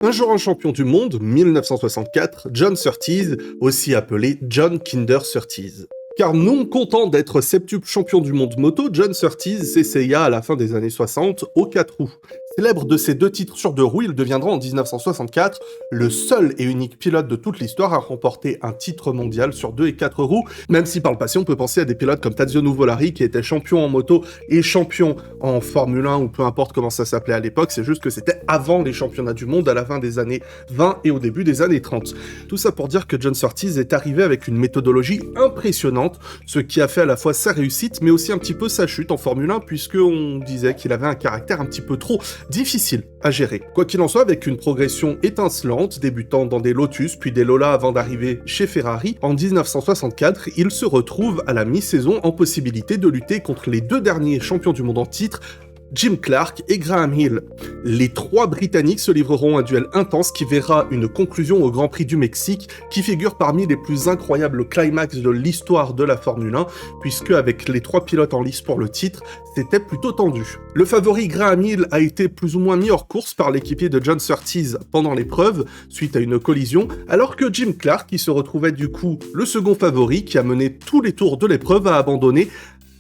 Un jour un champion du monde, 1964, John Surtees, aussi appelé John Kinder Surtees. Car non content d'être septuple champion du monde moto, John Surtees s'essaya à la fin des années 60 aux 4 roues. Célèbre de ses 2 titres sur 2 roues, il deviendra en 1964 le seul et unique pilote de toute l'histoire à remporter un titre mondial sur 2 et 4 roues, même si par le passé on peut penser à des pilotes comme Tadzio Nuvolari qui était champion en moto et champion en Formule 1 ou peu importe comment ça s'appelait à l'époque, c'est juste que c'était avant les championnats du monde à la fin des années 20 et au début des années 30. Tout ça pour dire que John Surtees est arrivé avec une méthodologie impressionnante, ce qui a fait à la fois sa réussite mais aussi un petit peu sa chute en Formule 1 puisqu'on disait qu'il avait un caractère un petit peu trop difficile à gérer. Quoi qu'il en soit, avec une progression étincelante, débutant dans des Lotus puis des Lola avant d'arriver chez Ferrari, en 1964, il se retrouve à la mi-saison en possibilité de lutter contre les 2 derniers champions du monde en titre, Jim Clark et Graham Hill. Les 3 Britanniques se livreront un duel intense qui verra une conclusion au Grand Prix du Mexique qui figure parmi les plus incroyables climax de l'histoire de la Formule 1 puisque avec les 3 pilotes en lice pour le titre, c'était plutôt tendu. Le favori Graham Hill a été plus ou moins mis hors course par l'équipier de John Surtees pendant l'épreuve suite à une collision, alors que Jim Clark, qui se retrouvait du coup le second favori qui a mené tous les tours de l'épreuve, a abandonné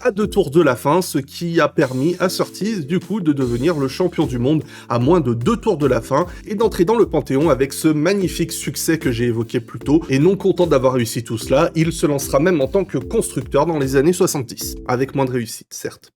à 2 tours de la fin, ce qui a permis à Surtees, du coup, de devenir le champion du monde à moins de 2 tours de la fin et d'entrer dans le Panthéon avec ce magnifique succès que j'ai évoqué plus tôt. Et non content d'avoir réussi tout cela, il se lancera même en tant que constructeur dans les années 70, avec moins de réussite, certes.